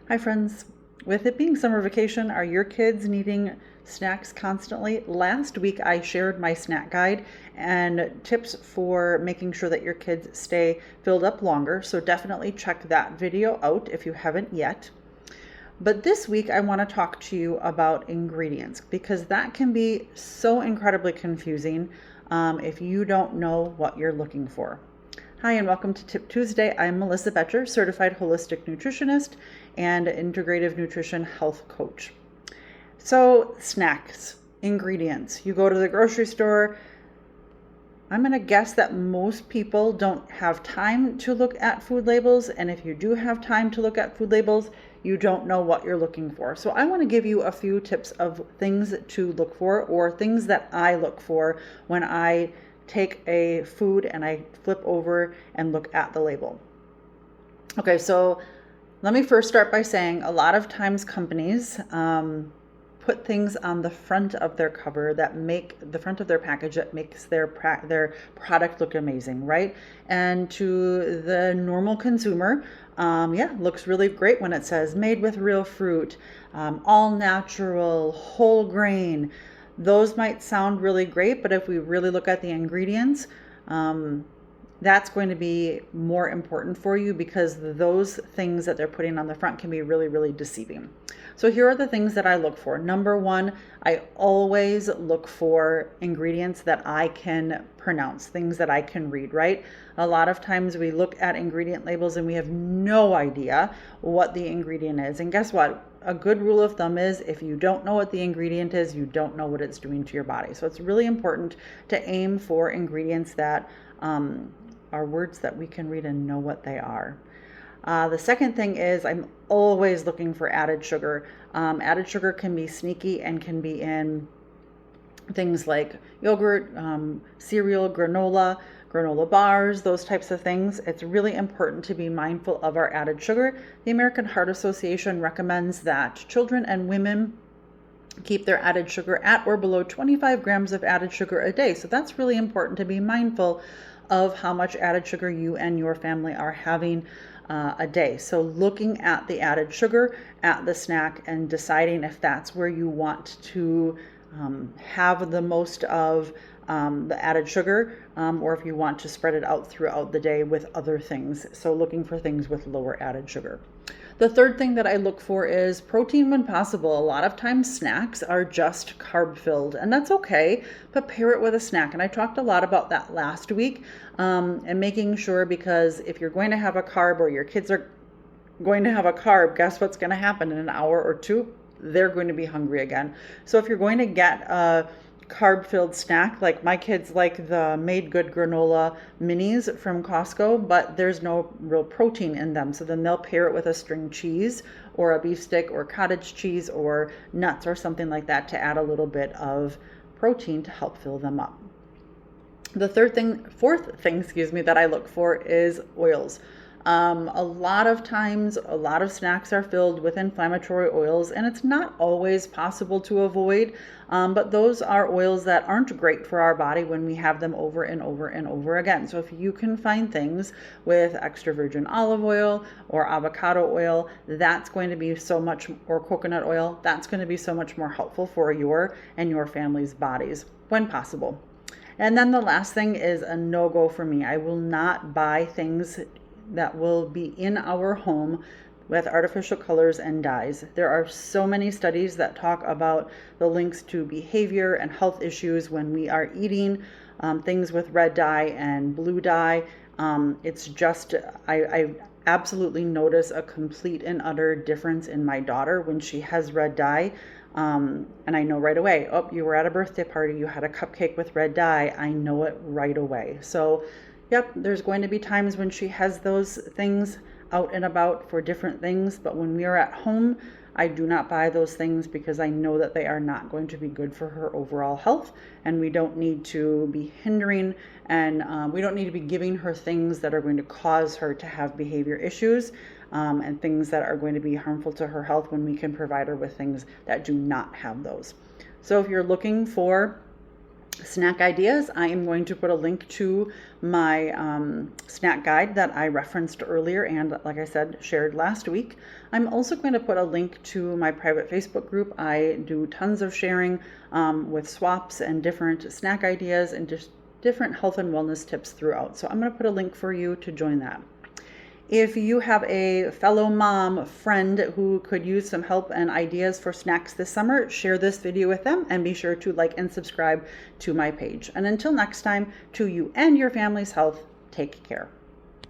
Hi friends. With it being summer vacation, are your kids needing snacks constantly? Last week I shared my snack guide and tips for making sure that your kids stay filled up longer, so definitely check that video out if you haven't yet. But this week I want to talk to you about ingredients because that can be so incredibly confusing if you don't know what you're looking for. Hi, and welcome to Tip Tuesday. I'm Melissa Betcher, certified holistic nutritionist and integrative nutrition health coach. So, snacks, ingredients. You go to the grocery store. I'm going to guess that most people don't have time to look at food labels. And if you do have time to look at food labels, you don't know what you're looking for. So I want to give you a few tips of things to look for or things that I look for when I take a food and I flip over and look at the label. Okay, so let me first start by saying a lot of times companies put things on the front of their cover that make the front of their package that makes their product look amazing, right? And to the normal consumer, looks really great when it says made with real fruit, all natural, whole grain. Those might sound really great, but if we really look at the ingredients, that's going to be more important for you because those things that they're putting on the front can be really, really deceiving. So here are the things that I look for. Number one, I always look for ingredients that I can pronounce, things that I can read, right? A lot of times we look at ingredient labels and we have no idea what the ingredient is. And guess what? A good rule of thumb is if you don't know what the ingredient is, you don't know what it's doing to your body. So it's really important to aim for ingredients that are words that we can read and know what they are. The second thing is I'm always looking for added sugar. Added sugar can be sneaky and can be in things like yogurt, cereal, granola bars, those types of things. It's really important to be mindful of our added sugar. The American Heart Association recommends that children and women keep their added sugar at or below 25 grams of added sugar a day. So that's really important to be mindful of how much added sugar you and your family are having a day. So looking at the added sugar at the snack and deciding if that's where you want to have the most of the added sugar, or if you want to spread it out throughout the day with other things. So looking for things with lower added sugar. The third thing that I look for is protein when possible. A lot of times snacks are just carb filled, and that's okay, but pair it with a snack. And I talked a lot about that last week, and making sure, because if you're going to have a carb or your kids are going to have a carb, guess what's going to happen in an hour or two? They're going to be hungry again. So if you're going to get a carb-filled snack, like my kids like the Made Good granola minis from Costco, but there's no real protein in them. So then they'll pair it with a string cheese or a beef stick or cottage cheese or nuts or something like that to add a little bit of protein to help fill them up. The fourth thing, that I look for is oils. A lot of times, a lot of snacks are filled with inflammatory oils, and it's not always possible to avoid, but those are oils that aren't great for our body when we have them over and over and over again. So if you can find things with extra virgin olive oil or avocado oil, that's going to be so much, or coconut oil, that's going to be so much more helpful for your and your family's bodies when possible. And then the last thing is a no-go for me. I will not buy things that will be in our home with artificial colors and dyes. There are so many studies that talk about the links to behavior and health issues when we are eating things with red dye and blue dye. It's just, I absolutely notice a complete and utter difference in my daughter when she has red dye. And I know right away, oh, you were at a birthday party, you had a cupcake with red dye. I know it right away. So yep, there's going to be times when she has those things out and about for different things, but when we are at home, I do not buy those things because I know that they are not going to be good for her overall health, and we don't need to be hindering, and we don't need to be giving her things that are going to cause her to have behavior issues, and things that are going to be harmful to her health when we can provide her with things that do not have those. So if you're looking for snack ideas, I am going to put a link to my snack guide that I referenced earlier and, like I said, shared last week. I'm also going to put a link to my private Facebook group. I do tons of sharing with swaps and different snack ideas and just different health and wellness tips throughout. So I'm going to put a link for you to join that. If you have a fellow mom friend who could use some help and ideas for snacks this summer, share this video with them and be sure to like and subscribe to my page. And until next time, to you and your family's health, take care.